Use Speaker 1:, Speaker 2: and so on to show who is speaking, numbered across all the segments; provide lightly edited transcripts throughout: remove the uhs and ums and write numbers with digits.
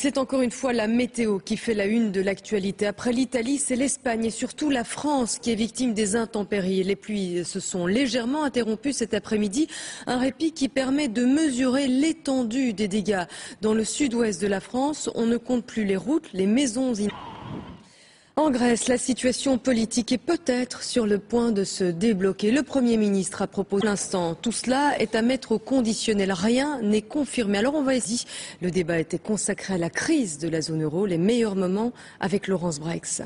Speaker 1: c'est encore une fois la météo qui fait la une de l'actualité. Après l'Italie, c'est l'Espagne et surtout la France qui est victime des intempéries. Les pluies se sont légèrement interrompues cet après-midi. Un répit qui permet de mesurer l'étendue des dégâts. Dans le sud-ouest de la France, on ne compte plus les routes, les maisons. En Grèce, la situation politique est peut-être sur le point de se débloquer. Le Premier ministre a proposé l'instant. Tout cela est à mettre au conditionnel. Rien n'est confirmé. Alors on va essayer. Le débat était consacré à la crise de la zone euro. Les meilleurs moments avec Laurence Brex.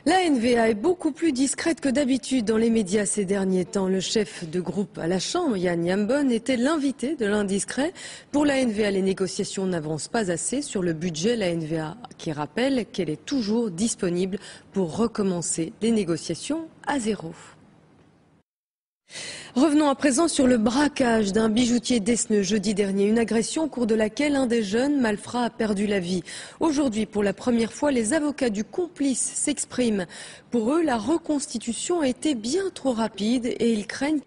Speaker 1: La NVA est beaucoup plus discrète que d'habitude dans les médias ces derniers temps. Le chef de groupe à la Chambre, Yann Yambon, était l'invité de l'indiscret. Pour la NVA, les négociations n'avancent pas assez sur le budget. La NVA qui rappelle qu'elle est toujours disponible pour recommencer les négociations à zéro. Revenons à présent sur le braquage d'un bijoutier d'Esneux jeudi dernier, une agression au cours de laquelle un des jeunes malfrats a perdu la vie. Aujourd'hui, pour la première fois, les avocats du complice s'expriment. Pour eux, la reconstitution a été bien trop rapide et ils craignent.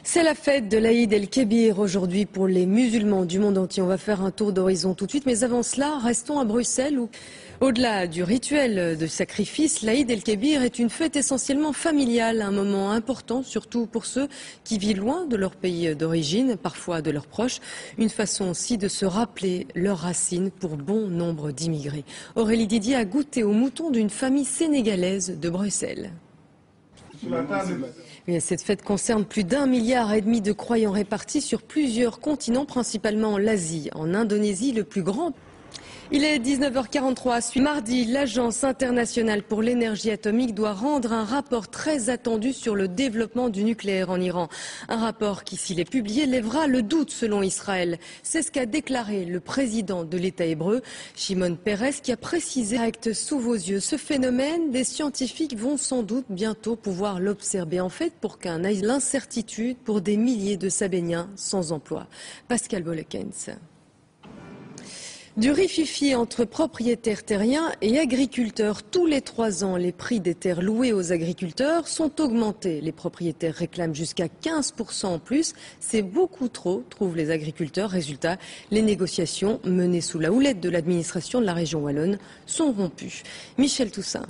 Speaker 1: C'est la fête de l'Aïd el-Kébir aujourd'hui pour les musulmans du monde entier. On va faire un tour d'horizon tout de suite, mais avant cela, restons à Bruxelles où, au-delà du rituel de sacrifice, l'Aïd el-Kébir est une fête essentiellement familiale, un moment important, surtout pour ceux qui vivent loin de leur pays d'origine, parfois de leurs proches. Une façon aussi de se rappeler leurs racines pour bon nombre d'immigrés. Aurélie Didier a goûté au mouton d'une famille sénégalaise de Bruxelles. Cette fête concerne plus d'1,5 milliard de croyants répartis sur plusieurs continents, principalement l'Asie. En Indonésie, le plus grand. Il est 19h43. Mardi, l'Agence internationale pour l'énergie atomique doit rendre un rapport très attendu sur le développement du nucléaire en Iran. Un rapport qui, s'il est publié, lèvera le doute selon Israël. C'est ce qu'a déclaré le président de l'État hébreu, Shimon Peres, qui a précisé direct sous vos yeux. Ce phénomène, des scientifiques vont sans doute bientôt pouvoir l'observer. En fait, pour qu'un aille l'incertitude pour des milliers de Sabéniens sans emploi. Pascal Bolekens. Du rififi entre propriétaires terriens et agriculteurs. Tous les 3 ans, les prix des terres louées aux agriculteurs sont augmentés. Les propriétaires réclament jusqu'à 15% en plus. C'est beaucoup trop, trouvent les agriculteurs. Résultat, les négociations menées sous la houlette de l'administration de la région wallonne sont rompues. Michel Toussaint.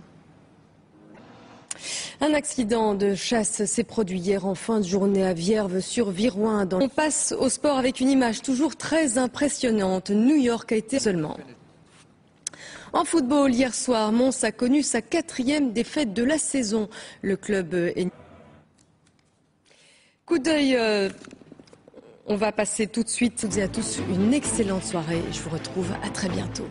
Speaker 1: Un accident de chasse s'est produit hier en fin de journée à Vierve-sur-Viroin. On passe au sport avec une image toujours très impressionnante. New York a été seulement. En football, hier soir, Mons a connu sa 4e défaite de la saison. Le club est. Coup d'œil, on va passer tout de suite. Je vous dis à tous une excellente soirée. Je vous retrouve à très bientôt.